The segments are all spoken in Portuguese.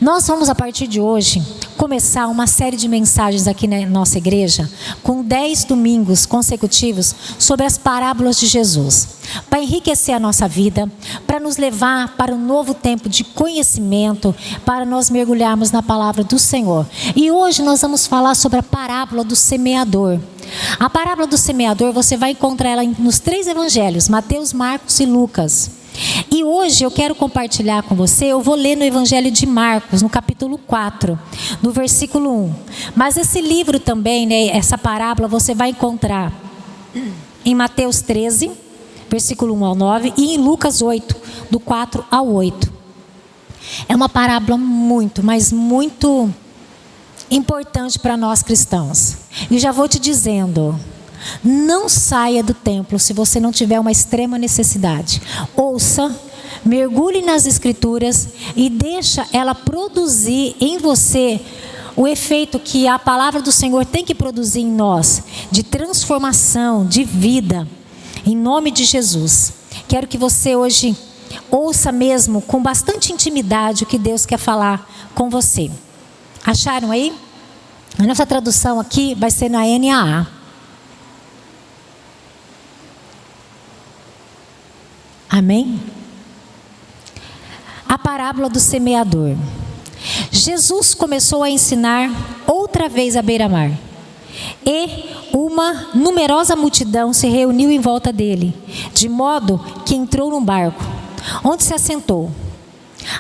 Nós vamos, a partir de hoje, começar uma série de mensagens aqui na nossa igreja, com 10 domingos consecutivos, sobre as parábolas de Jesus, para enriquecer a nossa vida, para nos levar para um novo tempo de conhecimento, para nós mergulharmos na palavra do Senhor. E hoje nós vamos falar sobre a parábola do semeador. A parábola do semeador, você vai encontrar ela nos 3 evangelhos, Mateus, Marcos e Lucas. E hoje eu quero compartilhar com você, eu vou ler no Evangelho de Marcos, no capítulo 4, no versículo 1. Mas esse livro também, essa parábola, você vai encontrar em Mateus 13, versículo 1 ao 9, e em Lucas 8, do 4 ao 8. É uma parábola muito, mas muito importante para nós cristãos. E já vou te dizendo, não saia do templo se você não tiver uma extrema necessidade. Ouça, mergulhe nas escrituras e deixa ela produzir em você o efeito que a palavra do Senhor tem que produzir em nós, de transformação, de vida, em nome de Jesus. Quero que você hoje ouça mesmo com bastante intimidade o que Deus quer falar com você. Acharam aí? A nossa tradução aqui vai ser na NAA. Amém? A parábola do semeador. Jesus começou a ensinar outra vez à beira-mar. E uma numerosa multidão se reuniu em volta dele, de modo que entrou num barco, onde se assentou.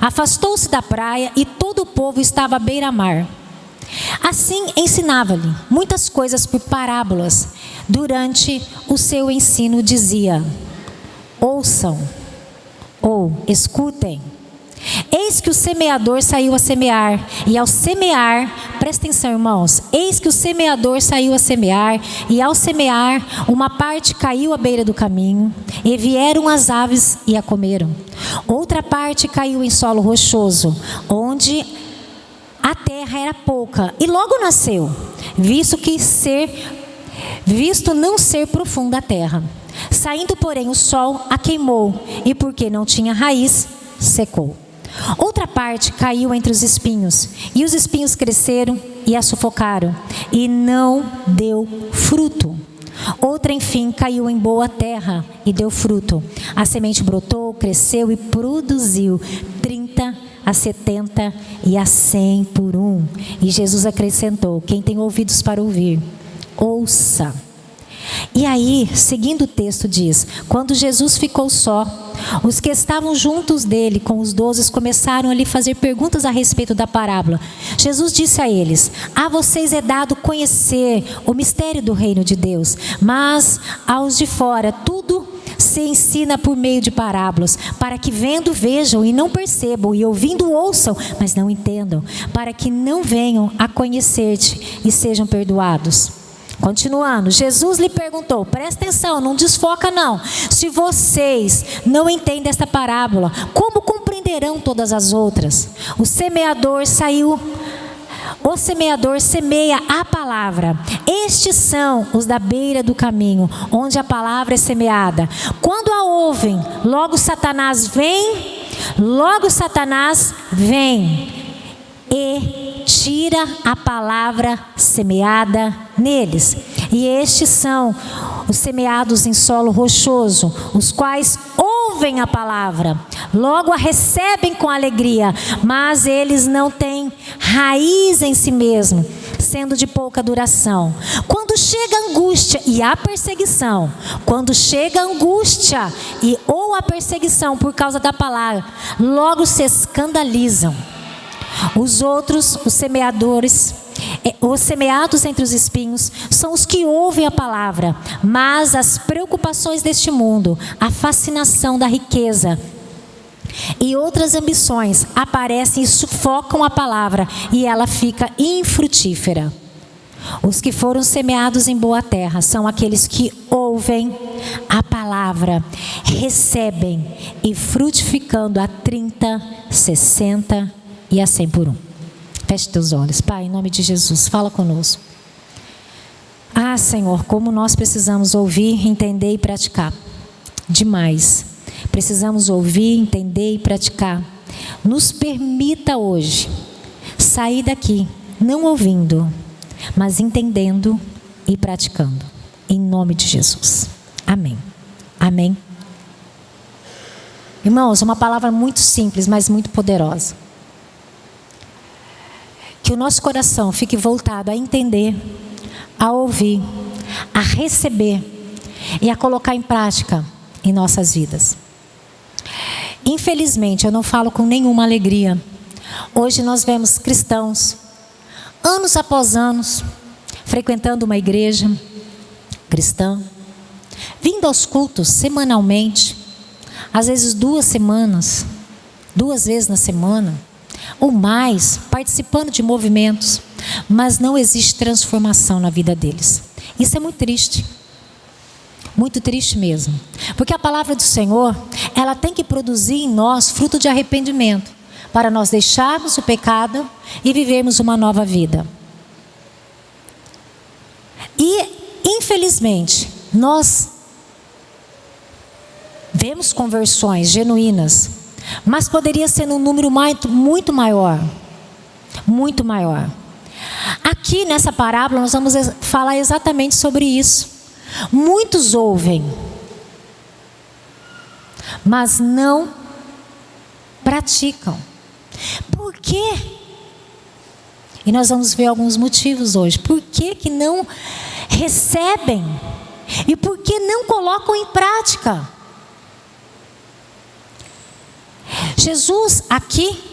Afastou-se da praia e todo o povo estava à beira-mar. Assim ensinava-lhe muitas coisas por parábolas. Durante o seu ensino dizia: ouçam ou escutem. Eis que o semeador saiu a semear, e ao semear, presta atenção, irmãos, eis que o semeador saiu a semear, e ao semear, uma parte caiu à beira do caminho, e vieram as aves e a comeram. Outra parte caiu em solo rochoso, onde a terra era pouca, e logo nasceu, visto não ser profunda a terra. Saindo, porém, o sol a queimou, e porque não tinha raiz, secou. Outra parte caiu entre os espinhos, e os espinhos cresceram e a sufocaram, e não deu fruto. Outra, enfim, caiu em boa terra e deu fruto. A semente brotou, cresceu e produziu 30, a 70 e a 100 por um. E Jesus acrescentou: quem tem ouvidos para ouvir, ouça. E aí, seguindo o texto, diz: quando Jesus ficou só, os que estavam juntos dele com os 12 começaram a lhe fazer perguntas a respeito da parábola. Jesus disse a eles: a vocês é dado conhecer o mistério do reino de Deus, mas aos de fora tudo se ensina por meio de parábolas, para que vendo vejam e não percebam, e ouvindo ouçam, mas não entendam, para que não venham a conhecer-te e sejam perdoados. Continuando, Jesus lhe perguntou, presta atenção, não desfoca não: se vocês não entendem esta parábola, como compreenderão todas as outras? O semeador semeia a palavra. Estes são os da beira do caminho, onde a palavra é semeada. Quando a ouvem, logo Satanás vem e tira a palavra semeada neles. E estes são os semeados em solo rochoso, os quais ouvem a palavra, logo a recebem com alegria, mas eles não têm raiz em si mesmo, sendo de pouca duração. Quando chega a angústia e a perseguição, ou a perseguição por causa da palavra, logo se escandalizam. Os outros, os semeados entre os espinhos, são os que ouvem a palavra, mas as preocupações deste mundo, a fascinação da riqueza e outras ambições aparecem e sufocam a palavra, e ela fica infrutífera. Os que foram semeados em boa terra são aqueles que ouvem a palavra, recebem e frutificando a 30, 60 e a 100 por um. Feche teus olhos. Pai, em nome de Jesus, fala conosco. Ah, Senhor, como nós precisamos ouvir, entender e praticar. Demais. Precisamos ouvir, entender e praticar. Nos permita hoje sair daqui não ouvindo, mas entendendo e praticando. Em nome de Jesus. Amém. Amém. Irmãos, uma palavra muito simples, mas muito poderosa. Que o nosso coração fique voltado a entender, a ouvir, a receber e a colocar em prática em nossas vidas. Infelizmente, eu não falo com nenhuma alegria. Hoje nós vemos cristãos, anos após anos, frequentando uma igreja cristã, vindo aos cultos semanalmente, às vezes 2 vezes na semana, ou mais, participando de movimentos, mas não existe transformação na vida deles. Isso é muito triste mesmo, porque a palavra do Senhor, ela tem que produzir em nós fruto de arrependimento, para nós deixarmos o pecado e vivermos uma nova vida. E, infelizmente, nós vemos conversões genuínas, mas poderia ser num número muito maior. Muito maior. Aqui nessa parábola nós vamos falar exatamente sobre isso. Muitos ouvem, mas não praticam. Por quê? E nós vamos ver alguns motivos hoje. Por que que não recebem? E por que não colocam em prática? Jesus aqui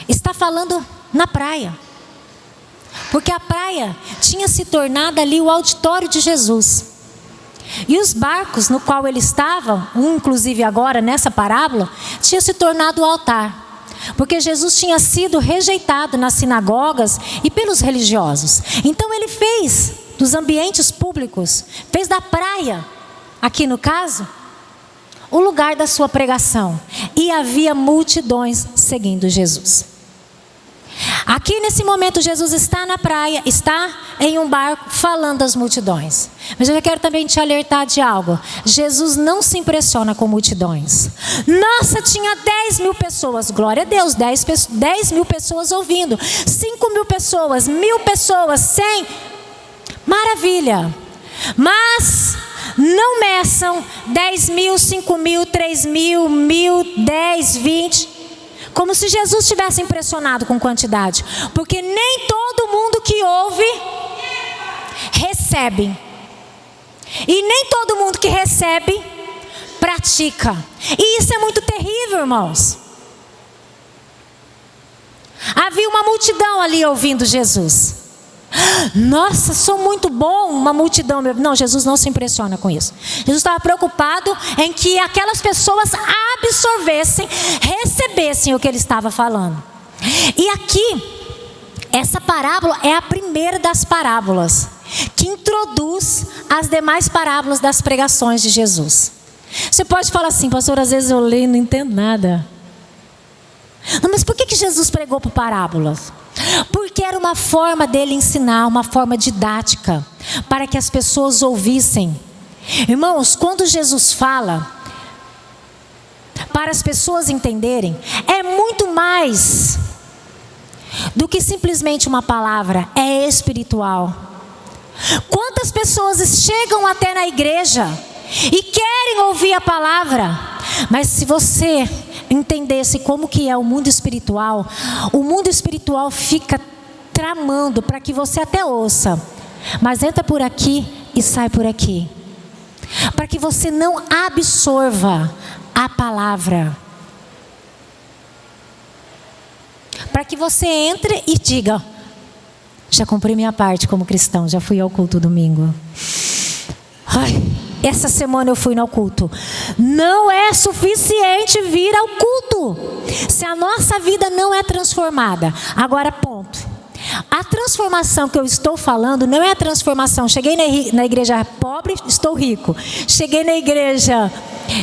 está falando na praia, porque a praia tinha se tornado ali o auditório de Jesus. E os barcos no qual ele estava, inclusive agora nessa parábola, tinha se tornado o altar, porque Jesus tinha sido rejeitado nas sinagogas e pelos religiosos. Então ele fez dos ambientes públicos, fez da praia, aqui no caso, o lugar da sua pregação. E havia multidões seguindo Jesus. Aqui nesse momento Jesus está na praia, está em um barco falando às multidões. Mas eu quero também te alertar de algo. Jesus não se impressiona com multidões. Nossa, tinha 10 mil pessoas, glória a Deus, 10 mil pessoas ouvindo, 5 mil pessoas, 1000 pessoas, 100, maravilha. Mas não meçam 10 mil, 5 mil, 3 mil, 1000, 10, 20... como se Jesus estivesse impressionado com quantidade. Porque nem todo mundo que ouve, recebe. E nem todo mundo que recebe, pratica. E isso é muito terrível, irmãos. Havia uma multidão ali ouvindo Jesus. Nossa, sou muito bom, uma multidão. Não, Jesus não se impressiona com isso. Jesus estava preocupado em que aquelas pessoas absorvessem, recebessem o que ele estava falando. E aqui, essa parábola é a primeira das parábolas que introduz as demais parábolas das pregações de Jesus. Você pode falar assim, pastor, às vezes eu leio e não entendo nada. Não, mas por que Jesus pregou por parábolas? Porque era uma forma dele ensinar, uma forma didática, para que as pessoas ouvissem. Irmãos, quando Jesus fala, para as pessoas entenderem, é muito mais do que simplesmente uma palavra, é espiritual. Quantas pessoas chegam até na igreja e querem ouvir a palavra, mas se você entendesse como que é o mundo espiritual fica tramando para que você até ouça, mas entra por aqui e sai por aqui, para que você não absorva a palavra, para que você entre e diga, já cumpri minha parte como cristão, já fui ao culto domingo. Ai, essa semana eu fui no culto. Não é suficiente vir ao culto se a nossa vida não é transformada. Agora, ponto. A transformação que eu estou falando não é a transformação. Cheguei na igreja pobre, estou rico. Cheguei na igreja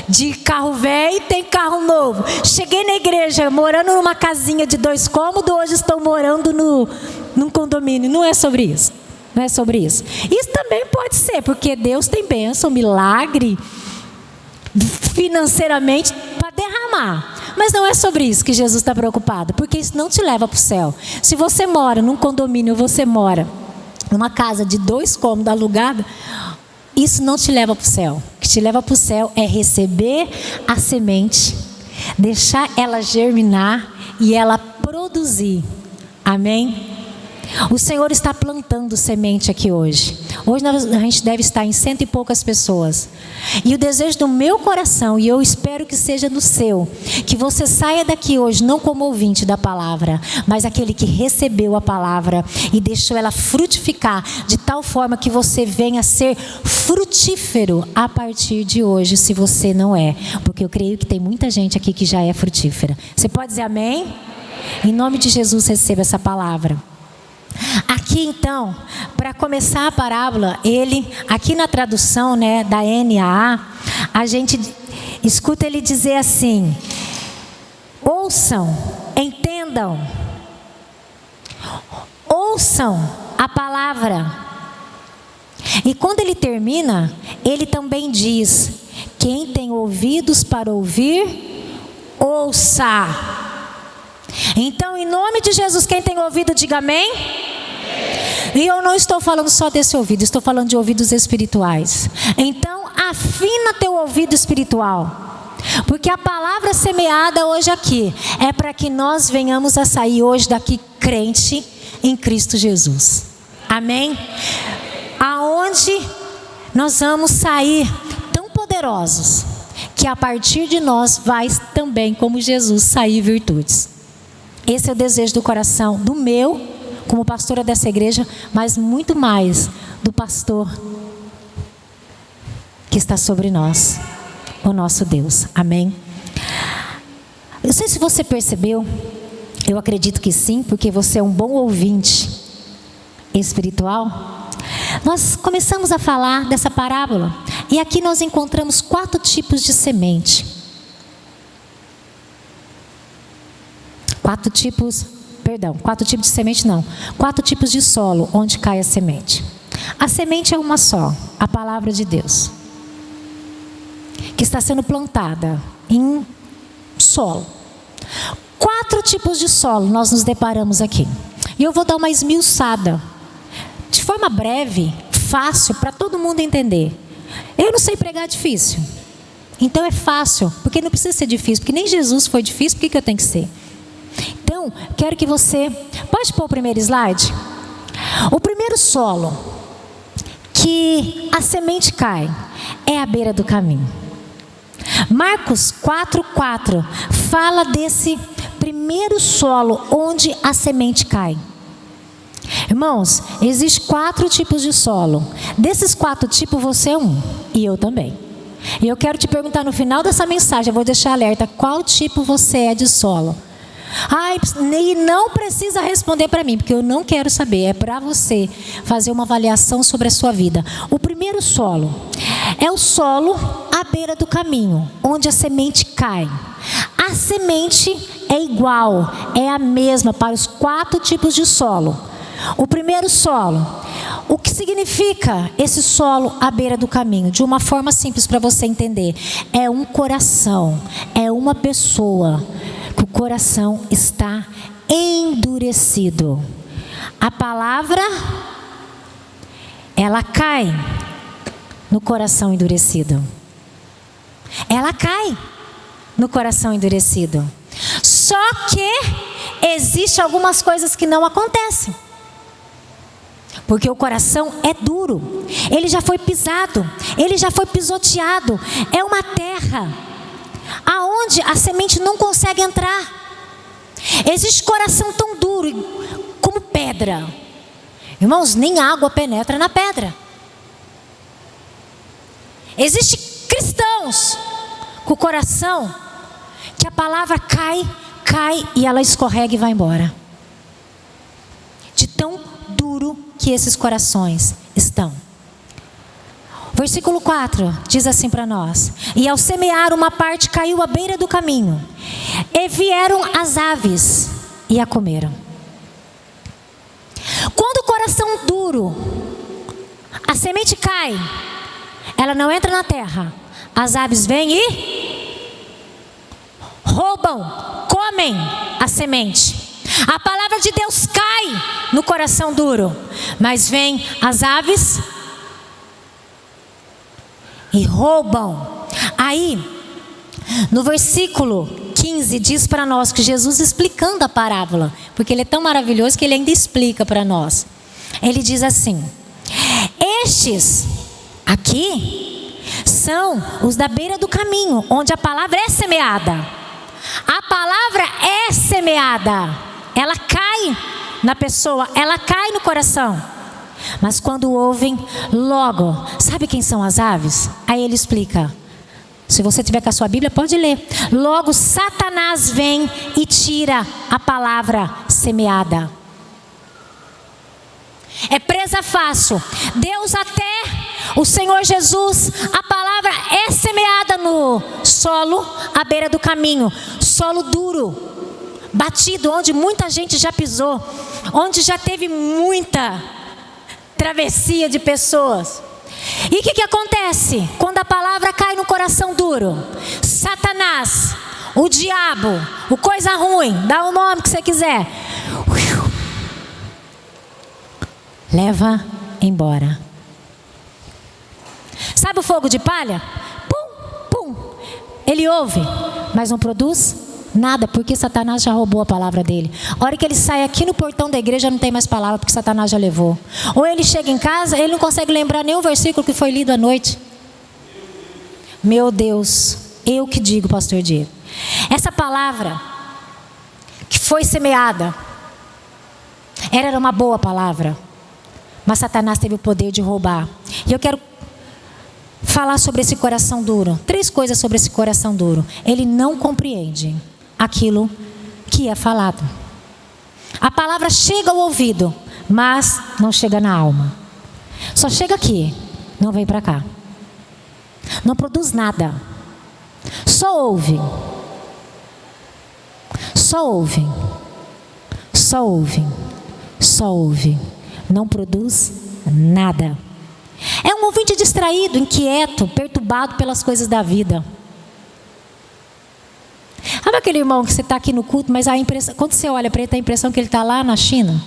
de carro velho, tem carro novo. Cheguei na igreja morando numa casinha de 2 cômodos, hoje estou morando num condomínio. Não é sobre isso. Não é sobre isso. Isso também pode ser, porque Deus tem bênção, milagre, financeiramente, para derramar. Mas não é sobre isso que Jesus está preocupado, porque isso não te leva para o céu. Se você mora num condomínio, você mora numa casa de 2 cômodos alugada, isso não te leva para o céu. O que te leva para o céu é receber a semente, deixar ela germinar e ela produzir. Amém? O Senhor está plantando semente aqui hoje. Hoje a gente deve estar em 100 e poucas pessoas. E o desejo do meu coração, e eu espero que seja do seu, que você saia daqui hoje não como ouvinte da palavra, mas aquele que recebeu a palavra e deixou ela frutificar de tal forma que você venha a ser frutífero a partir de hoje, se você não é. Porque eu creio que tem muita gente aqui que já é frutífera. Você pode dizer amém? Em nome de Jesus, receba essa palavra. Aqui então, para começar a parábola, ele, aqui na tradução, né, da NAA, a gente escuta ele dizer assim: ouçam, entendam, ouçam a palavra. E quando ele termina, ele também diz: quem tem ouvidos para ouvir, ouça. Então, em nome de Jesus, quem tem ouvido, diga amém. E eu não estou falando só desse ouvido, estou falando de ouvidos espirituais. Então, afina teu ouvido espiritual, porque a palavra semeada hoje aqui é para que nós venhamos a sair hoje daqui crente em Cristo Jesus. Amém? Aonde nós vamos sair tão poderosos que a partir de nós vai também, como Jesus, sair virtudes. Esse é o desejo do coração, do meu, como pastora dessa igreja, mas muito mais do pastor que está sobre nós, o nosso Deus. Amém? Eu não sei se você percebeu, eu acredito que sim, porque você é um bom ouvinte espiritual. Nós começamos a falar dessa parábola, e aqui nós encontramos 4 tipos de semente. 4 tipos de semente não. 4 tipos de solo onde cai a semente. A semente é uma só, a palavra de Deus, que está sendo plantada em solo. 4 tipos de solo nós nos deparamos aqui. E eu vou dar uma esmiuçada, de forma breve, fácil, para todo mundo entender. Eu não sei pregar difícil. Então é fácil, porque não precisa ser difícil, porque nem Jesus foi difícil, por que eu tenho que ser? Então, quero que você... Pode pôr o primeiro slide? O primeiro solo que a semente cai é à beira do caminho. Marcos 4:4 fala desse primeiro solo onde a semente cai. Irmãos, existem 4 tipos de solo. Desses 4 tipos, você é um. E eu também. E eu quero te perguntar no final dessa mensagem, eu vou deixar alerta, qual tipo você é de solo? E não precisa responder para mim, porque eu não quero saber. É para você fazer uma avaliação sobre a sua vida. O primeiro solo é o solo à beira do caminho, onde a semente cai. A semente é igual, é a mesma para os 4 tipos de solo. O primeiro solo, o que significa esse solo à beira do caminho? De uma forma simples para você entender, é um coração, é uma pessoa que o coração está endurecido. A palavra, ela cai no coração endurecido. Ela cai no coração endurecido. Só que existem algumas coisas que não acontecem. Porque o coração é duro, ele já foi pisado, ele já foi pisoteado. É uma terra aonde a semente não consegue entrar. Existe coração tão duro como pedra. Irmãos, nem água penetra na pedra. Existem cristãos com o coração que a palavra cai e ela escorrega e vai embora. De tão duro que esses corações estão. Versículo 4 diz assim para nós: e ao semear, uma parte caiu à beira do caminho, e vieram as aves e a comeram. Quando o coração duro, a semente cai, ela não entra na terra, as aves vêm e roubam, comem a semente. A palavra de Deus cai no coração duro, mas vêm as aves e roubam. Aí, no versículo 15, diz para nós que Jesus, explicando a parábola, porque ele é tão maravilhoso que ele ainda explica para nós. Ele diz assim: estes aqui são os da beira do caminho, onde a palavra é semeada. A palavra é semeada, ela cai na pessoa, ela cai no coração. Mas quando ouvem, logo, sabe quem são as aves? Aí ele explica. Se você tiver com a sua Bíblia, pode ler. Logo, Satanás vem e tira a palavra semeada. É presa fácil. Deus até o Senhor Jesus, a palavra é semeada no solo à beira do caminho. Solo duro, batido, onde muita gente já pisou, onde já teve muita travessia de pessoas. E o que acontece quando a palavra cai no coração duro? Satanás, o diabo, o coisa ruim, dá o nome que você quiser, leva embora. Sabe o fogo de palha? Pum, pum. Ele ouve, mas não produz nada, porque Satanás já roubou a palavra dele. A hora que ele sai aqui no portão da igreja, não tem mais palavra, porque Satanás já levou. Ou ele chega em casa, ele não consegue lembrar nenhum versículo que foi lido à noite. Meu Deus, eu que digo, pastor Diego. Essa palavra que foi semeada, era uma boa palavra, mas Satanás teve o poder de roubar. E eu quero falar sobre esse coração duro. 3 coisas sobre esse coração duro. Ele não compreende aquilo que é falado. A palavra chega ao ouvido, mas não chega na alma. Só chega aqui, não vem para cá. Não produz nada. Só ouve. Só ouve. Só ouve. Só ouve. Não produz nada. É um ouvinte distraído, inquieto, perturbado pelas coisas da vida. Sabe aquele irmão que você está aqui no culto, mas a impressão, quando você olha para ele, tem a impressão que ele está lá na China?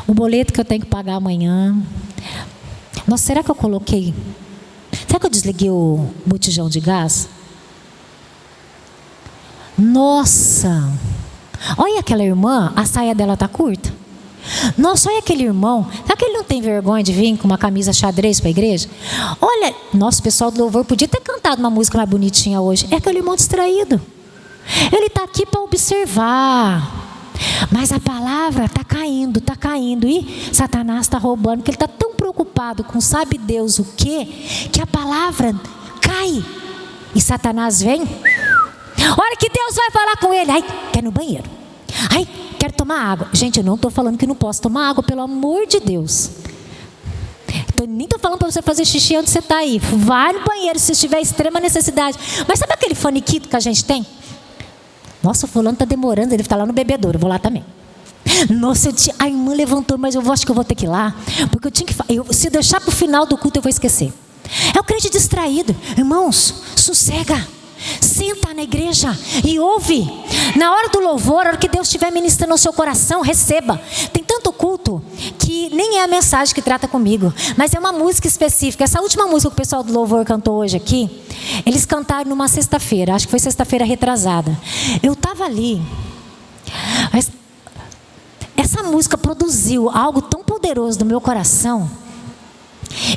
O boleto que eu tenho que pagar amanhã. Nossa, será que eu coloquei? Será que eu desliguei o botijão de gás? Nossa! Olha aquela irmã, a saia dela está curta. Nossa, olha aquele irmão. Será que ele não tem vergonha de vir com uma camisa xadrez para a igreja? Olha, nosso pessoal do louvor podia ter cantado uma música mais bonitinha hoje. É aquele irmão distraído. Ele está aqui para observar, mas a palavra está caindo, e Satanás está roubando, porque ele está tão preocupado com sabe Deus o quê, que a palavra cai, e Satanás vem. Hora que Deus vai falar com ele, ai, quer ir no banheiro, ai, quero tomar água. Gente, eu não estou falando que não posso tomar água, pelo amor de Deus. Nem estou falando para você fazer xixi onde você está aí. Vai no banheiro se tiver extrema necessidade. Mas sabe aquele faniquito que a gente tem? Nossa, o fulano está demorando, ele está lá no bebedouro, eu vou lá também. Nossa, a irmã levantou, mas eu acho que eu vou ter que ir lá, porque eu tinha que se deixar para o final do culto eu vou esquecer. É o crente distraído. Irmãos, sossega. Senta na igreja e ouve. Na hora do louvor, a hora que Deus estiver ministrando ao seu coração, receba. Tem tanto culto que nem é a mensagem que trata comigo, mas é uma música específica. Essa última música que o pessoal do louvor cantou hoje aqui, eles cantaram numa sexta-feira, acho que foi sexta-feira retrasada. Eu estava ali, mas essa música produziu algo tão poderoso no meu coração.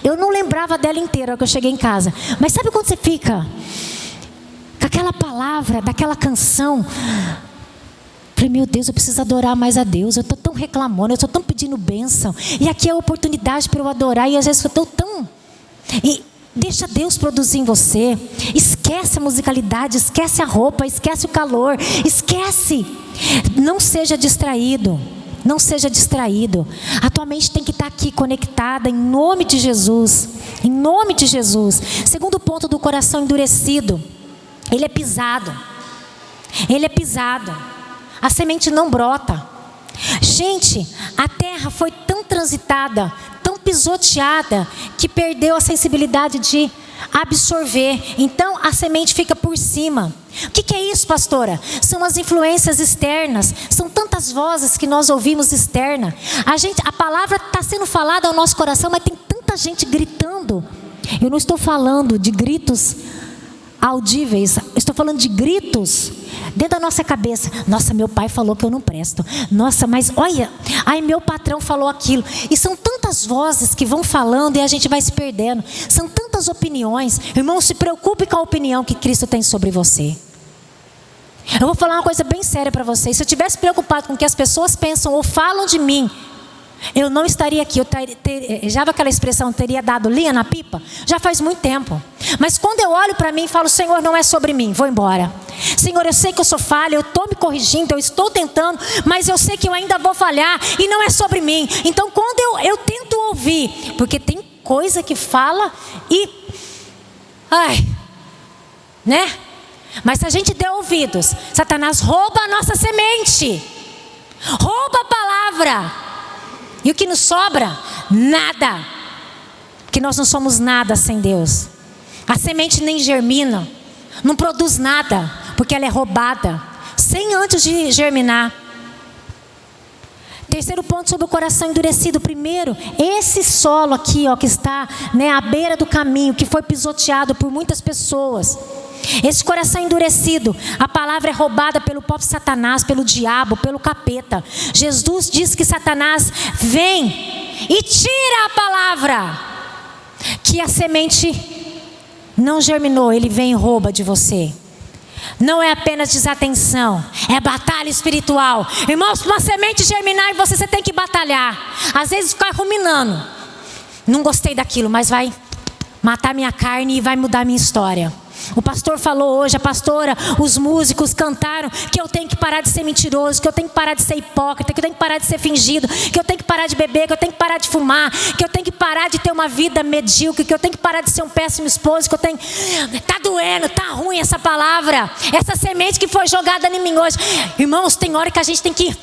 Eu não lembrava dela inteira quando eu cheguei em casa. Mas sabe quando você fica com aquela palavra, daquela canção? Falei, meu Deus, eu preciso adorar mais a Deus. Eu estou tão reclamando, eu estou tão pedindo bênção. E aqui é a oportunidade para eu adorar. E às vezes eu estou tão... E deixa Deus produzir em você. Esquece a musicalidade, esquece a roupa, esquece o calor. Esquece. Não seja distraído. Não seja distraído. A tua mente tem que estar aqui conectada em nome de Jesus. Em nome de Jesus. Segundo ponto do coração endurecido. Ele é pisado. Ele é pisado. A semente não brota. Gente, a terra foi tão transitada, tão pisoteada, que perdeu a sensibilidade de absorver. Então a semente fica por cima. O que é isso, pastora? São as influências externas. São tantas vozes que nós ouvimos externa. A palavra está sendo falada ao nosso coração, mas tem tanta gente gritando. Eu não estou falando de gritos audíveis, estou falando de gritos dentro da nossa cabeça. Nossa, meu pai falou que eu não presto. Nossa, mas olha, ai, meu patrão falou aquilo. E são tantas vozes que vão falando e a gente vai se perdendo. São tantas opiniões. Irmão, se preocupe com a opinião que Cristo tem sobre você. Eu vou falar uma coisa bem séria para vocês. Se eu tivesse preocupado com o que as pessoas pensam ou falam de mim, eu não estaria aqui. Já aquela expressão, teria dado linha na pipa? Já faz muito tempo. Mas quando eu olho para mim e falo, Senhor, não é sobre mim, vou embora. Senhor, eu sei que eu sou falha, eu estou me corrigindo, eu estou tentando, mas eu sei que eu ainda vou falhar e não é sobre mim. Então quando eu tento ouvir, porque tem coisa que fala e... ai, né? Mas se a gente der ouvidos, Satanás rouba a nossa semente. Rouba a palavra. E o que nos sobra? Nada. Porque nós não somos nada sem Deus. A semente nem germina, não produz nada, porque ela é roubada, sem antes de germinar. Terceiro ponto sobre o coração endurecido. Primeiro, esse solo aqui, ó, que está, né, à beira do caminho, que foi pisoteado por muitas pessoas. Esse coração endurecido, a palavra é roubada pelo próprio Satanás, pelo diabo, pelo capeta. Jesus diz que Satanás vem e tira a palavra, que a semente não germinou, ele vem e rouba de você. Não é apenas desatenção, é batalha espiritual. Irmãos, para uma semente germinar em você tem que batalhar. Às vezes ficar ruminando, não gostei daquilo, mas vai matar minha carne e vai mudar minha história. O pastor falou hoje, a pastora, os músicos cantaram que eu tenho que parar de ser mentiroso, que eu tenho que parar de ser hipócrita, que eu tenho que parar de ser fingido, que eu tenho que parar de beber, que eu tenho que parar de fumar, que eu tenho que parar de ter uma vida medíocre, que eu tenho que parar de ser um péssimo esposo, que eu tenho... Tá doendo, tá ruim essa palavra, essa semente que foi jogada em mim hoje. Irmãos, tem hora que a gente tem que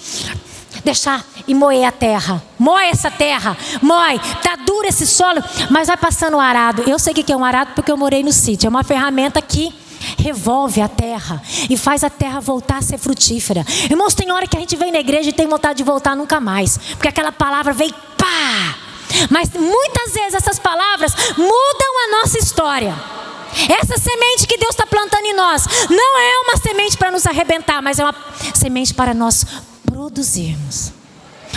deixar e moer a terra. Moe essa terra, moe. Tá duro esse solo, mas vai passando o arado. Eu sei o que é um arado porque eu morei no sítio. É uma ferramenta que revolve a terra e faz a terra voltar a ser frutífera. Irmãos, tem hora que a gente vem na igreja e tem vontade de voltar nunca mais, porque aquela palavra veio pá. Mas muitas vezes essas palavras mudam a nossa história. Essa semente que Deus está plantando em nós não é uma semente para nos arrebentar, mas é uma semente para nós produzirmos,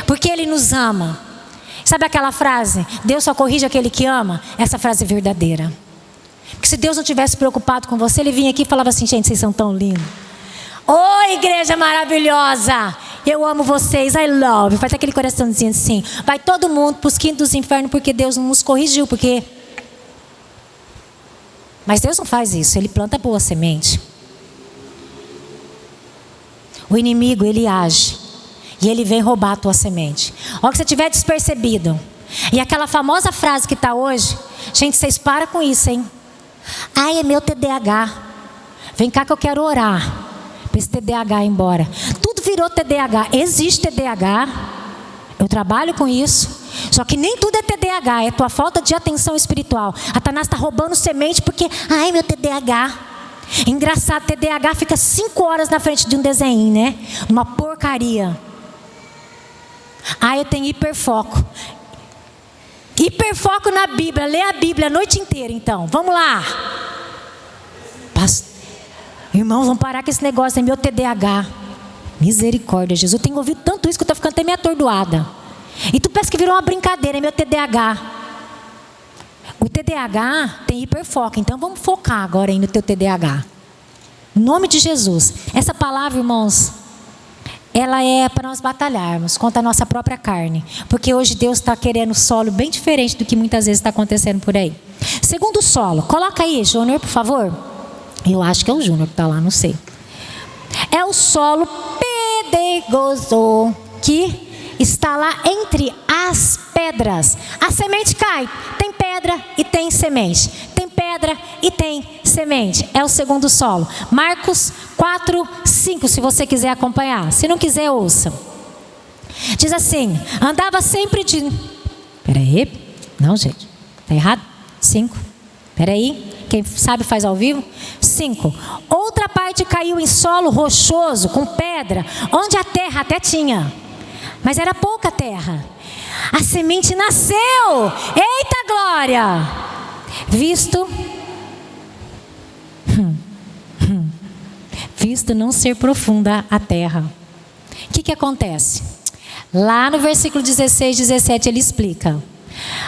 porque Ele nos ama. Sabe aquela frase, Deus só corrige aquele que ama? Essa frase é verdadeira. Porque se Deus não tivesse preocupado com você, Ele vinha aqui e falava assim, gente, vocês são tão lindos. Oi, igreja maravilhosa, eu amo vocês, I love you. Faz aquele coraçãozinho assim, vai todo mundo para os quintos dos infernos, porque Deus não nos corrigiu, porque... Mas Deus não faz isso, Ele planta boa semente. O inimigo, ele age e ele vem roubar a tua semente. Ó, que você tiver despercebido. E aquela famosa frase que está hoje, gente, vocês param com isso, hein? Ai, é meu TDAH. Vem cá que eu quero orar para esse TDAH ir embora. Tudo virou TDAH. Existe TDAH. Eu trabalho com isso. Só que nem tudo é TDAH, é tua falta de atenção espiritual. Satanás está roubando semente porque, ai, meu TDAH. Engraçado, TDAH fica 5 horas na frente de um desenho, né? Uma porcaria. Ah, eu tenho hiperfoco. Hiperfoco na Bíblia. Lê a Bíblia a noite inteira, então. Vamos lá. Irmãos, vamos parar com esse negócio. É meu TDAH. Misericórdia, Jesus. Eu tenho ouvido tanto isso que eu estou ficando até meio atordoada. E tu pensa que virou uma brincadeira. É meu TDAH. O TDAH tem hiperfoco. Então vamos focar agora aí no teu TDAH. Em nome de Jesus. Essa palavra, irmãos, ela é para nós batalharmos contra a nossa própria carne. Porque hoje Deus está querendo solo bem diferente do que muitas vezes está acontecendo por aí. Segundo solo. Coloca aí, Júnior, por favor. Eu acho que é o Júnior que está lá, não sei. É o solo pedregoso que está lá entre as pedras. A semente cai. Tem pedra e tem semente. Tem pedra e tem semente. É o segundo solo. Marcos 4:5, se você quiser acompanhar. Se não quiser, ouça. Diz assim: andava sempre de... Peraí. Não, gente. Está errado? 5. Peraí. Quem sabe faz ao vivo. 5. Outra parte caiu em solo rochoso, com pedra, onde a terra até tinha, mas era pouca terra. A semente nasceu. Eita glória! Visto não ser profunda a terra. O que acontece? Lá no versículo 16, 17 ele explica.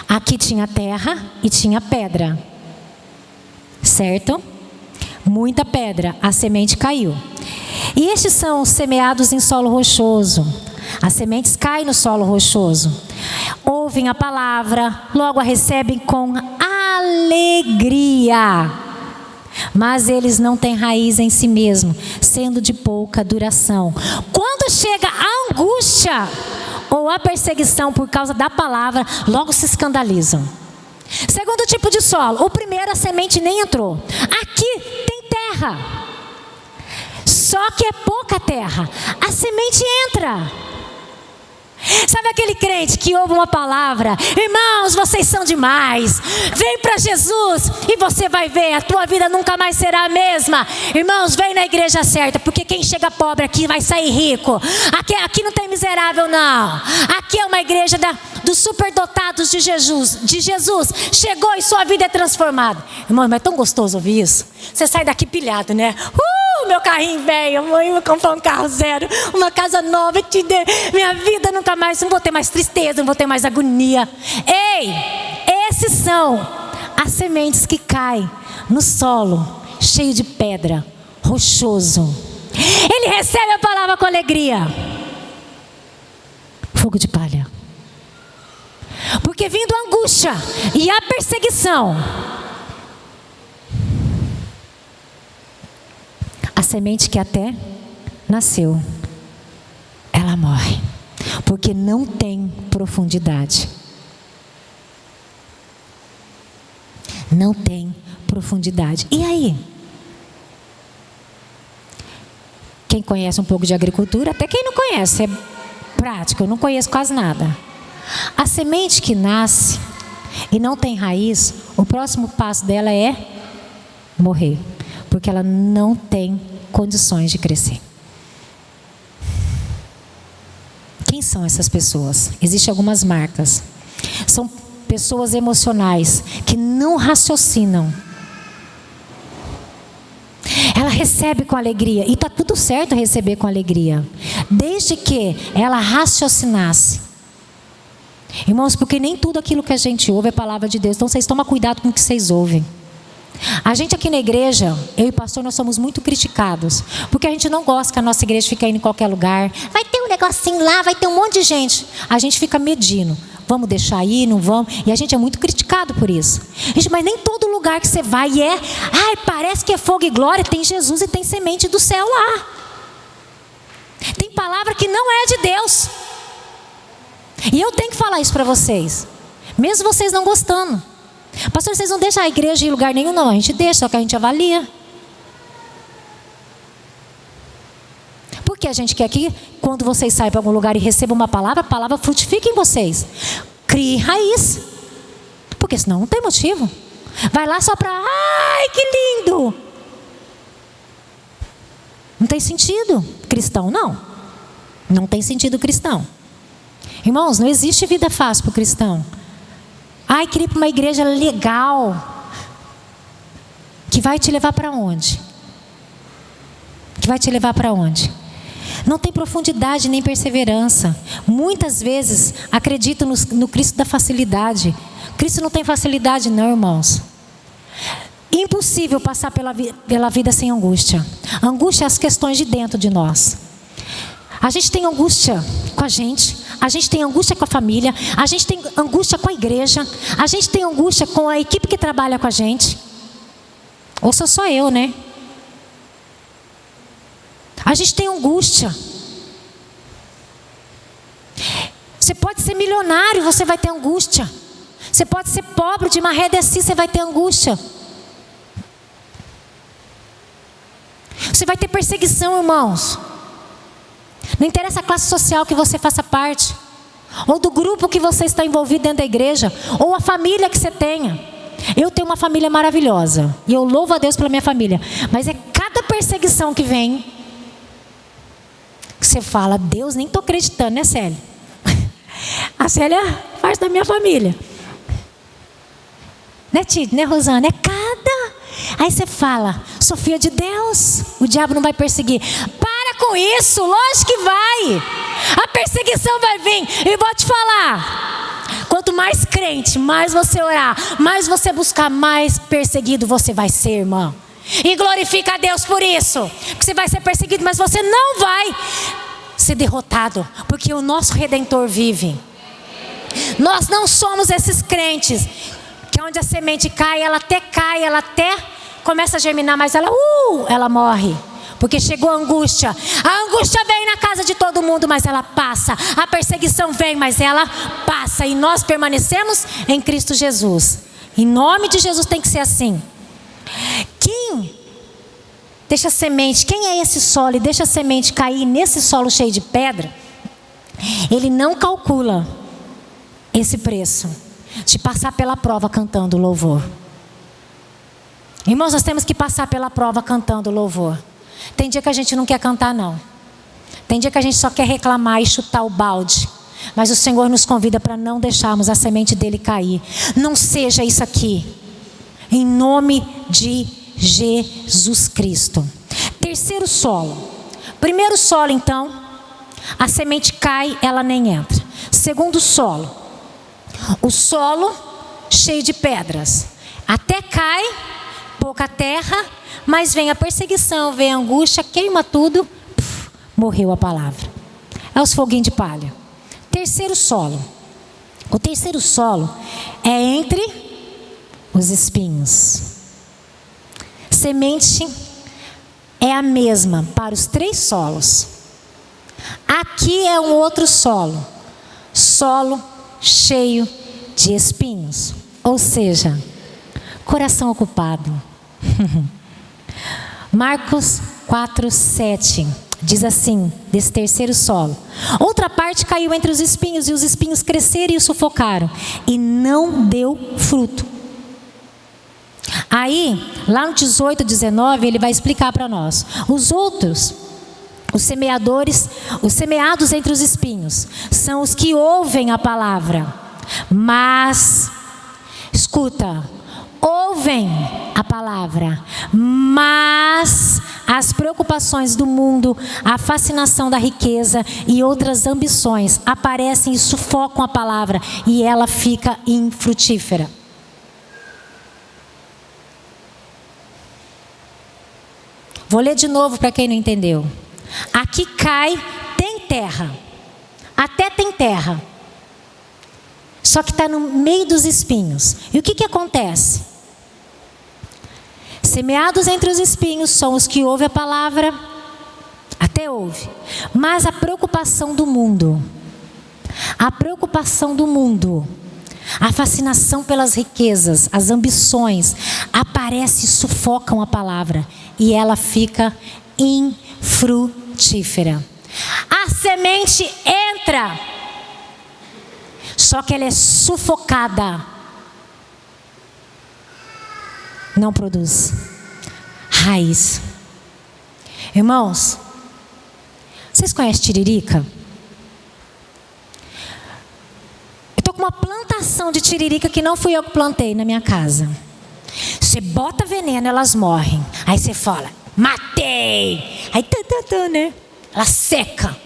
Aqui tinha terra e tinha pedra. Certo? Muita pedra, a semente caiu. E estes são semeados em solo rochoso. As sementes caem no solo rochoso. Ouvem a palavra, logo a recebem com alegria. Mas eles não têm raiz em si mesmo, sendo de pouca duração. Quando chega a angústia ou a perseguição por causa da palavra, logo se escandalizam. Segundo tipo de solo, o primeiro a semente nem entrou. Aqui tem terra, só que é pouca terra. A semente entra. Sabe aquele crente que ouve uma palavra: irmãos, vocês são demais, vem para Jesus e você vai ver, a tua vida nunca mais será a mesma. Irmãos, vem na igreja certa, porque quem chega pobre aqui vai sair rico. Aqui não tem miserável não. Aqui é uma igreja dos superdotados de Jesus. Chegou e sua vida é transformada. Irmão, mas é tão gostoso ouvir isso. Você sai daqui pilhado, né? Meu carrinho velho, mãe, vou comprar um carro zero, uma casa nova, minha vida nunca mais, não vou ter mais tristeza, não vou ter mais agonia. Ei, esses são as sementes que caem no solo cheio de pedra, rochoso. Ele recebe a palavra com alegria. Fogo de palha. Porque vindo a angústia e a perseguição, a semente que até nasceu, ela morre, porque não tem profundidade. Não tem profundidade. E aí? Quem conhece um pouco de agricultura, até quem não conhece, é prático, eu não conheço quase nada. A semente que nasce e não tem raiz, o próximo passo dela é morrer, porque ela não tem condições de crescer. Quem são essas pessoas? Existem algumas marcas. São pessoas emocionais que não raciocinam. Ela recebe com alegria, e está tudo certo receber com alegria, desde que ela raciocinasse. Irmãos, porque nem tudo aquilo que a gente ouve é palavra de Deus, então vocês tomam cuidado com o que vocês ouvem. A gente aqui na igreja, eu e o pastor, nós somos muito criticados, porque a gente não gosta que a nossa igreja fique indo em qualquer lugar. Vai ter um negocinho lá, vai ter um monte de gente. A gente fica medindo, vamos deixar aí, não vamos? E a gente é muito criticado por isso. Gente, mas nem todo lugar que você vai parece que é fogo e glória, tem Jesus e tem semente do céu lá. Tem palavra que não é de Deus. E eu tenho que falar isso para vocês, mesmo vocês não gostando. Pastor, vocês não deixam a igreja em lugar nenhum? Não, a gente deixa, só que a gente avalia. Porque a gente quer que quando vocês saem para algum lugar e recebam uma palavra, a palavra frutifique em vocês. Crie raiz. Porque senão não tem motivo. Vai lá só para, ai, que lindo. Não tem sentido cristão, não. Não tem sentido cristão. Irmãos, não existe vida fácil para o cristão. Ai, queria ir para uma igreja legal. Que vai te levar para onde? Que vai te levar para onde? Não tem profundidade nem perseverança. Muitas vezes acreditam no Cristo da facilidade. Cristo não tem facilidade não, irmãos. Impossível passar pela vida sem angústia. Angústia é as questões de dentro de nós. A gente tem angústia com a gente tem angústia com a família, a gente tem angústia com a igreja, a gente tem angústia com a equipe que trabalha com a gente. Ou sou só eu, né? A gente tem angústia. Você pode ser milionário, você vai ter angústia. Você pode ser pobre de maré desci, você vai ter angústia. Você vai ter perseguição, irmãos. Não interessa a classe social que você faça parte, ou do grupo que você está envolvido dentro da igreja, ou a família que você tenha. Eu tenho uma família maravilhosa. E eu louvo a Deus pela minha família. Mas é cada perseguição que vem, que você fala, Deus, nem estou acreditando, né, Célia? A Célia faz da minha família. Né, Tide, né, Rosana? É cada. Aí você fala, sou filha de Deus, o diabo não vai perseguir. Para com isso, lógico que vai. A perseguição vai vir. E vou te falar, quanto mais crente, mais você orar, mais você buscar, mais perseguido você vai ser, irmão. E glorifica a Deus por isso. Porque você vai ser perseguido, mas você não vai ser derrotado, porque o nosso Redentor vive. Nós não somos esses crentes que onde a semente cai, ela até começa a germinar, mas ela morre. Porque chegou a angústia. A angústia vem na casa de todo mundo, mas ela passa. A perseguição vem, mas ela passa. E nós permanecemos em Cristo Jesus. Em nome de Jesus tem que ser assim. Quem deixa a semente, quem é esse solo e deixa a semente cair nesse solo cheio de pedra, ele não calcula esse preço de passar pela prova cantando louvor. Irmãos, nós temos que passar pela prova cantando louvor. Tem dia que a gente não quer cantar, não. Tem dia que a gente só quer reclamar e chutar o balde. Mas o Senhor nos convida para não deixarmos a semente dele cair. Não seja isso aqui. Em nome de Jesus Cristo. Terceiro solo. Primeiro solo, então, a semente cai, ela nem entra. Segundo solo, o solo cheio de pedras. Até cai, pouca terra, mas vem a perseguição, vem a angústia, queima tudo, morreu a palavra. É os foguinhos de palha. Terceiro solo. O terceiro solo é entre os espinhos. Semente é a mesma para os três solos. Aqui é um outro solo. Solo cheio de espinhos. Ou seja, coração ocupado. Marcos 4:7 diz assim, desse terceiro solo: outra parte caiu entre os espinhos, e os espinhos cresceram e o sufocaram, e não deu fruto. Aí, lá no 18:19, ele vai explicar para nós. Os outros, os semeados entre os espinhos, são os que ouvem a palavra, mas, escuta, ouvem a palavra, mas as preocupações do mundo, a fascinação da riqueza e outras ambições aparecem e sufocam a palavra, e ela fica infrutífera. Vou ler de novo para quem não entendeu. Aqui cai, tem terra, até tem terra, só que está no meio dos espinhos. E o que acontece? Semeados entre os espinhos são os que ouvem a palavra, até ouve, mas a preocupação do mundo, a fascinação pelas riquezas, as ambições, aparece e sufocam a palavra, e ela fica infrutífera. A semente entra, só que ela é sufocada, não produz raiz. Irmãos, vocês conhecem tiririca? Eu estou com uma plantação de tiririca que não fui eu que plantei na minha casa. Você bota veneno, elas morrem. Aí você fala, matei. Aí, né? Ela seca.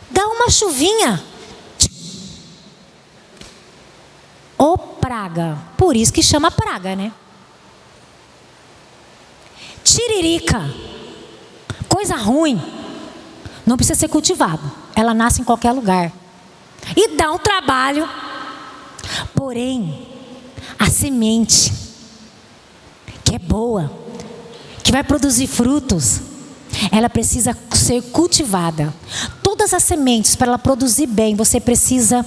Dá uma chuvinha. Ô praga. Por isso que chama praga, né? Tiririca. Coisa ruim. Não precisa ser cultivado. Ela nasce em qualquer lugar. E dá um trabalho. Porém, a semente, que é boa, que vai produzir frutos, ela precisa ser cultivada. Todas as sementes, para ela produzir bem, você precisa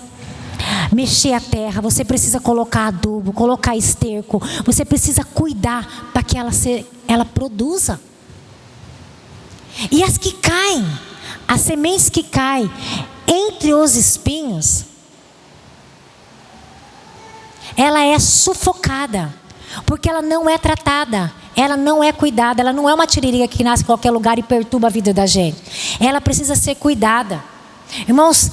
mexer a terra, você precisa colocar adubo, colocar esterco, você precisa cuidar para que ela produza. E as que caem, as sementes que caem entre os espinhos, ela é sufocada, porque ela não é tratada, ela não é cuidada, ela não é uma tiririca que nasce em qualquer lugar e perturba a vida da gente. Ela precisa ser cuidada. Irmãos,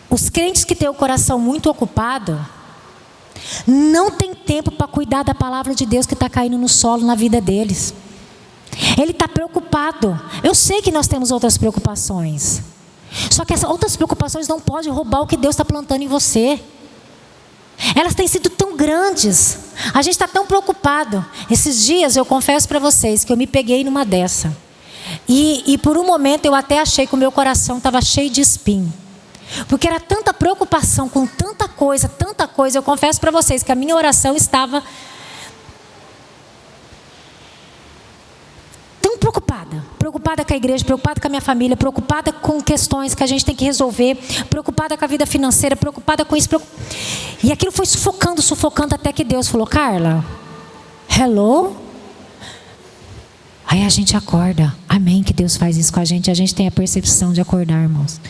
os crentes que têm o coração muito ocupado, não tem tempo para cuidar da palavra de Deus que está caindo no solo na vida deles. Ele está preocupado. Eu sei que nós temos outras preocupações, só que essas outras preocupações não podem roubar o que Deus está plantando em você. Elas têm sido tão grandes, a gente está tão preocupado. Esses dias eu confesso para vocês que eu me peguei numa dessa, e por um momento eu até achei que o meu coração estava cheio de espinho, porque era tanta preocupação com tanta coisa. Eu confesso para vocês que a minha oração estava tão preocupada com a igreja, preocupada com a minha família, preocupada com questões que a gente tem que resolver, preocupada com a vida financeira, preocupada com isso. E aquilo foi sufocando, até que Deus falou: Carla, hello? Aí a gente acorda. Amém, que Deus faz isso com a gente tem a percepção de acordar, irmãos.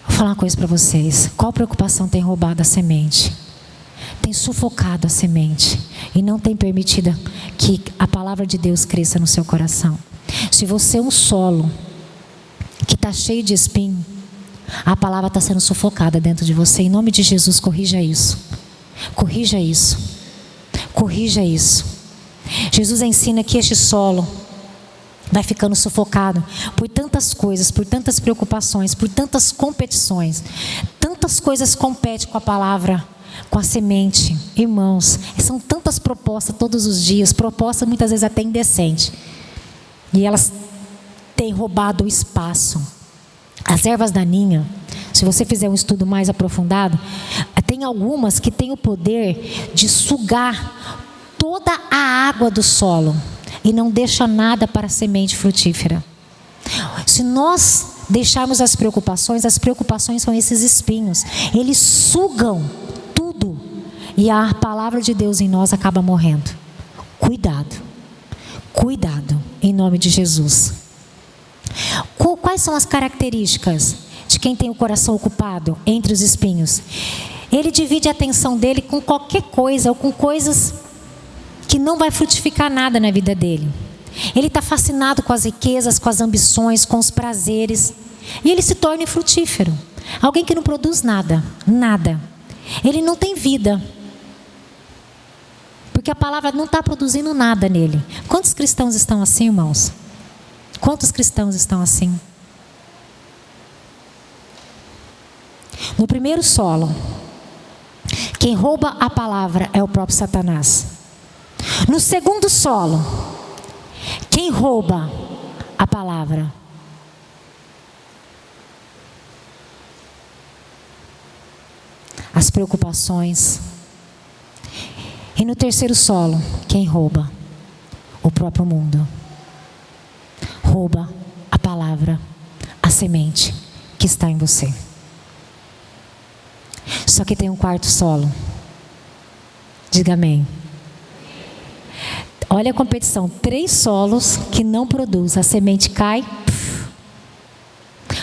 Vou falar uma coisa para vocês. Qual preocupação tem roubado a semente? Tem sufocado a semente e não tem permitido que a palavra de Deus cresça no seu coração. Se você é um solo que está cheio de espinho, a palavra está sendo sufocada dentro de você. Em nome de Jesus, corrija isso. Corrija isso. Corrija isso. Jesus ensina que este solo vai ficando sufocado por tantas coisas, por tantas preocupações, por tantas competições. Tantas coisas competem com a palavra, com a semente. Irmãos, são tantas propostas todos os dias, propostas muitas vezes até indecentes, e elas têm roubado o espaço. As ervas daninhas, se você fizer um estudo mais aprofundado, tem algumas que têm o poder de sugar toda a água do solo e não deixa nada para a semente frutífera. Se nós deixarmos as preocupações são esses espinhos. Eles sugam tudo e a palavra de Deus em nós acaba morrendo. Cuidado, em nome de Jesus. Quais são as características de quem tem o coração ocupado entre os espinhos? Ele divide a atenção dele com qualquer coisa ou com coisas que não vai frutificar nada na vida dele. Ele está fascinado com as riquezas, com as ambições, com os prazeres, e ele se torna infrutífero. Alguém que não produz nada. Ele não tem vida, porque a palavra não está produzindo nada nele. Quantos cristãos estão assim, irmãos? Quantos cristãos estão assim? No primeiro solo, quem rouba a palavra é o próprio Satanás. No segundo solo, quem rouba a palavra? As preocupações. E no terceiro solo, quem rouba? O próprio mundo. Rouba a palavra, a semente que está em você. Só que tem um quarto solo. Diga amém. Olha a competição. 3 solos que não produzem. A semente cai.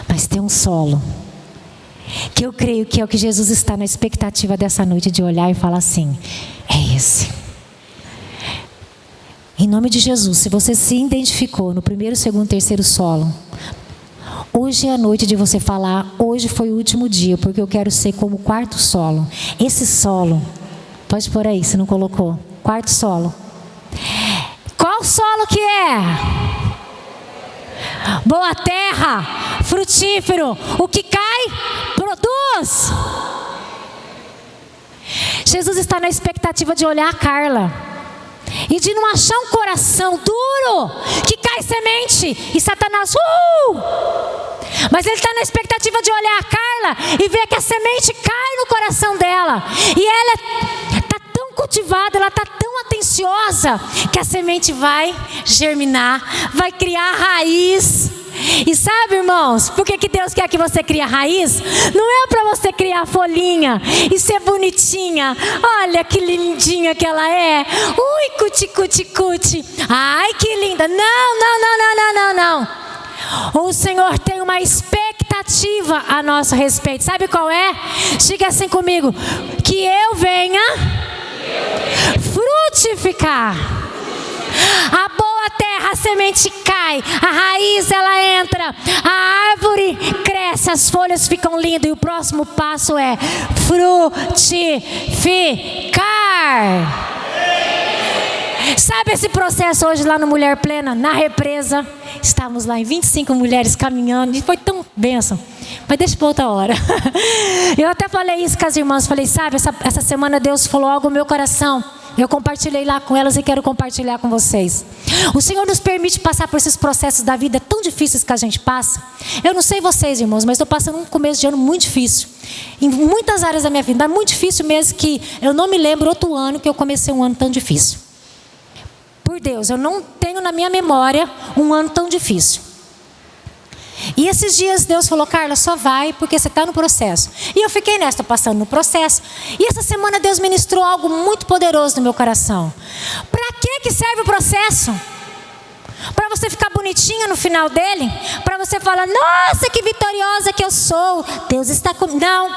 Mas tem um solo que eu creio que é o que Jesus está na expectativa dessa noite, de olhar e falar assim: é esse. Em nome de Jesus, se você se identificou no primeiro, segundo, terceiro solo, hoje é a noite de você falar: hoje foi o último dia, porque eu quero ser como o quarto solo. Esse solo, pode pôr aí se não colocou. Quarto solo. Qual solo que é? Boa terra, frutífero. O que cai, produz. Jesus está na expectativa de olhar a Carla e de não achar um coração duro que cai semente e Satanás mas ele está na expectativa de olhar a Carla e ver que a semente cai no coração dela, e ela está tão cultivada, ela está tão atenciosa, que a semente vai germinar, vai criar raiz. E sabe, irmãos, por que Deus quer que você crie raiz? Não é para você criar folhinha e ser bonitinha. Olha que lindinha que ela é. Ui, cuti, cuti, cuti. Ai, que linda. Não. O Senhor tem uma expectativa expectativa a nosso respeito. Sabe qual é? Diga assim comigo: que eu venha frutificar. A boa terra, a semente cai, a raiz ela entra, a árvore cresce, as folhas ficam lindas, e o próximo passo é frutificar. Sabe esse processo hoje lá no Mulher Plena, na represa? Estávamos lá em 25 mulheres caminhando, e foi tão bênção. Mas deixa para outra hora. Eu até falei isso com as irmãs, falei, sabe, essa semana Deus falou algo no meu coração. Eu compartilhei lá com elas e quero compartilhar com vocês. O Senhor nos permite passar por esses processos da vida tão difíceis que a gente passa. Eu não sei vocês, irmãos, mas estou passando um começo de ano muito difícil. Em muitas áreas da minha vida, muito difícil mesmo, que eu não me lembro outro ano que eu comecei um ano tão difícil. Por Deus, eu não tenho na minha memória um ano tão difícil. E esses dias Deus falou, Carla, só vai porque você está no processo. E eu fiquei nessa, passando no processo. E essa semana Deus ministrou algo muito poderoso no meu coração. Para que serve o processo? Para você ficar bonitinha no final dele? Para você falar, nossa, que vitoriosa que eu sou. Deus está comigo. Não.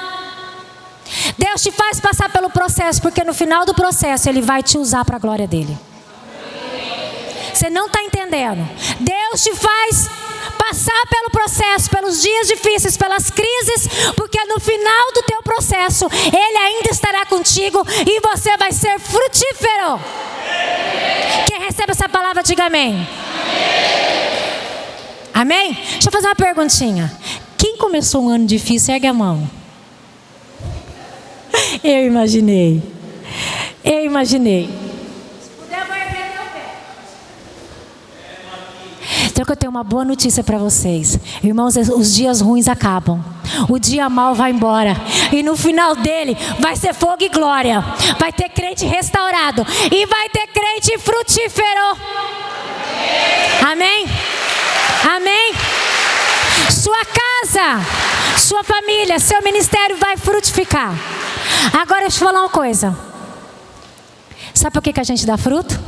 Deus te faz passar pelo processo, porque no final do processo Ele vai te usar para a glória dele. Você não está entendendo. Deus te faz passar pelo processo, pelos dias difíceis, pelas crises, porque no final do teu processo, Ele ainda estará contigo e você vai ser frutífero. Quem recebe essa palavra, diga amém. Amém? Deixa eu fazer uma perguntinha. Quem começou um ano difícil, ergue a mão. Eu imaginei. Então eu tenho uma boa notícia para vocês. Irmãos, os dias ruins acabam. O dia mau vai embora. E no final dele vai ser fogo e glória. Vai ter crente restaurado. E vai ter crente frutífero. Amém? Amém? Sua casa, sua família, seu ministério vai frutificar. Agora deixa eu falar uma coisa. Sabe por que a gente dá fruto?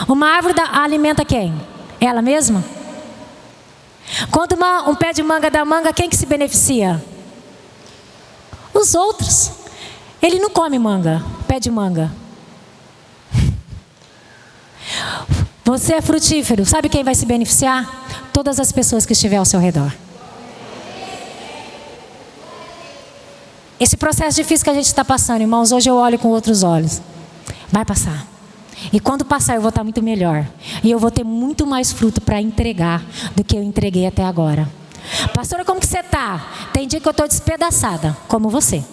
Uma árvore alimenta quem? Ela mesma? Quando um pé de manga dá manga, quem que se beneficia? Os outros. Ele não come manga, pé de manga. Você é frutífero. Sabe quem vai se beneficiar? Todas as pessoas que estiver ao seu redor. Esse processo difícil que a gente está passando, irmãos, hoje eu olho com outros olhos. Vai passar. E quando passar eu vou estar muito melhor. E eu vou ter muito mais fruto para entregar do que eu entreguei até agora. Pastora, como que você está? Tem dia que eu estou despedaçada, como você.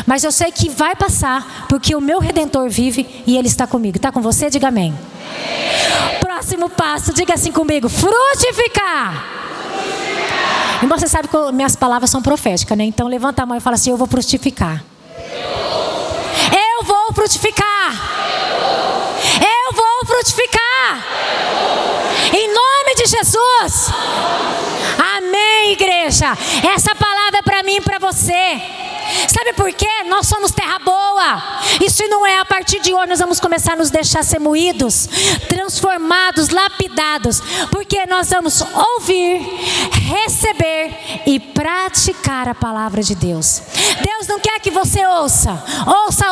Mas eu sei que vai passar, porque o meu Redentor vive e Ele está comigo. Está com você? Diga amém. Próximo passo, diga assim comigo: frutificar. E você sabe que minhas palavras são proféticas, né? Então levanta a mão e fala assim: eu vou frutificar. Eu vou frutificar. Eu vou frutificar. Em nome de Jesus. Amém, igreja. Essa palavra é para mim e para você. Sabe por quê? Nós somos terra boa. Isso não é a partir de hoje nós vamos começar a nos deixar ser moídos, transformados, lapidados. Porque nós vamos ouvir, receber e praticar a palavra de Deus. Deus não quer que você ouça. Ouça.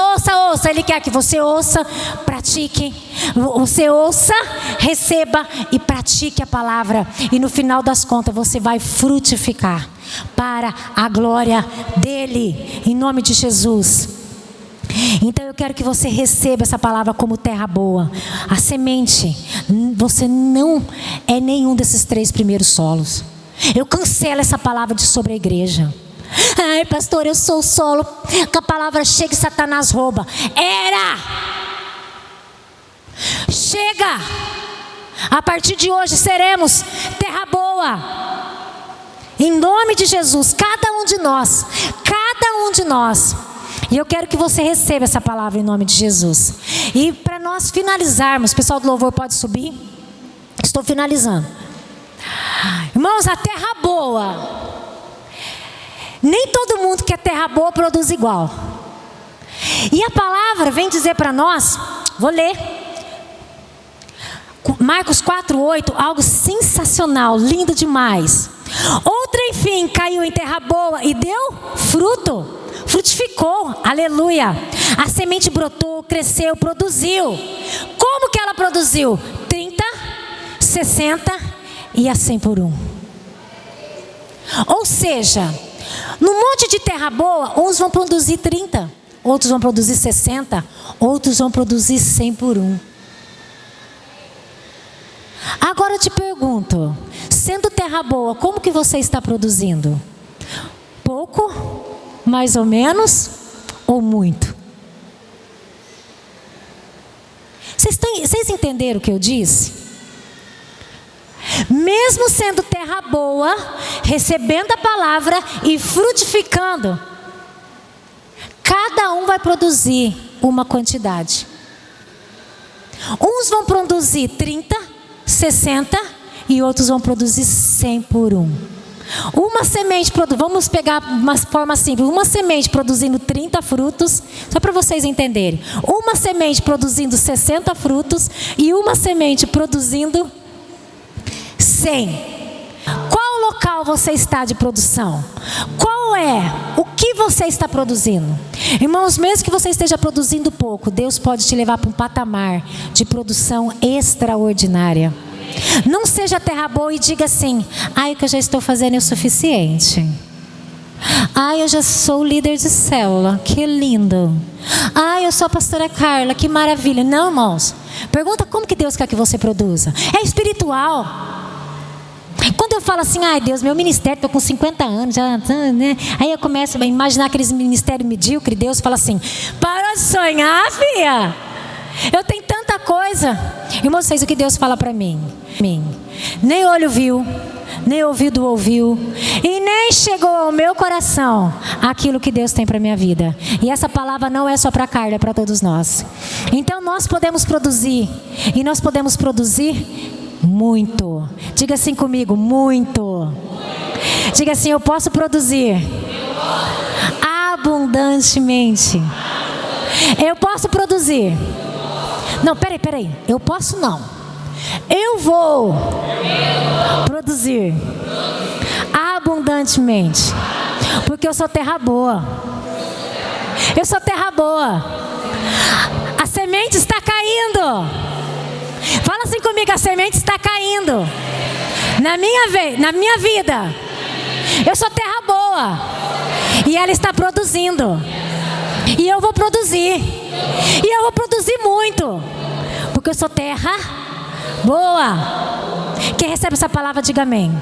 Ele quer que você ouça, pratique. Você ouça, receba e pratique a palavra. E no final das contas você vai frutificar para a glória dele, em nome de Jesus. Então eu quero que você receba essa palavra como terra boa. A semente, você não é nenhum desses 3 primeiros solos. Eu cancelo essa palavra de sobre a igreja. Ai, pastor, eu sou o solo que a palavra chega e Satanás rouba. Chega. A partir de hoje seremos terra boa. Em nome de Jesus, cada um de nós. E eu quero que você receba essa palavra em nome de Jesus. E para nós finalizarmos, o pessoal do louvor pode subir. Estou finalizando. Irmãos, a terra boa. Nem todo mundo que é terra boa produz igual. E a palavra vem dizer para nós, vou ler. Marcos 4:8, algo sensacional, lindo demais. Outra, enfim, caiu em terra boa e deu fruto. Frutificou, aleluia. A semente brotou, cresceu, produziu. Como que ela produziu? 30, 60 e a 100 por 1. Ou seja, no monte de terra boa, uns vão produzir 30, outros vão produzir 60, outros vão produzir 100 por 1. Agora eu te pergunto, sendo terra boa, como que você está produzindo? Pouco, mais ou menos, ou muito? Vocês entenderam o que eu disse? Mesmo sendo terra boa, recebendo a palavra e frutificando, cada um vai produzir uma quantidade. Uns vão produzir 30, 60 e outros vão produzir 100 por 1. Uma semente, vamos pegar uma forma simples, uma semente produzindo 30 frutos, só para vocês entenderem. Uma semente produzindo 60 frutos e uma semente produzindo 100. Qual local você está de produção? Qual é? O que você está produzindo? Irmãos, mesmo que você esteja produzindo pouco, Deus pode te levar para um patamar de produção extraordinária. Não seja terra boa e diga assim: o que eu já estou fazendo é o suficiente. Eu já sou líder de célula, que lindo. Eu sou a pastora Carla, que maravilha. Não, irmãos, pergunta como que Deus quer que você produza. É espiritual. Quando eu falo assim, Deus, meu ministério, estou com 50 anos, né? Aí eu começo a imaginar aqueles ministérios medíocres. Deus fala assim: para de sonhar, filha. Eu tenho tanta coisa. Irmãos, vocês, o que Deus fala para mim? Nem olho viu, nem ouvido ouviu, e nem chegou ao meu coração aquilo que Deus tem para minha vida. E essa palavra não é só para a Carla, é para todos nós. Então nós podemos produzir, e nós podemos produzir muito. Diga assim comigo: muito. Diga assim: eu posso produzir abundantemente. Eu posso produzir. Não, peraí. Eu posso não. Eu vou produzir abundantemente. Porque eu sou terra boa. Eu sou terra boa. A semente está caindo. Fala assim comigo: a semente está caindo. Na minha vida. Eu sou terra boa. E ela está produzindo. E eu vou produzir. E eu vou produzir muito. Porque eu sou terra boa. Quem recebe essa palavra, diga amém.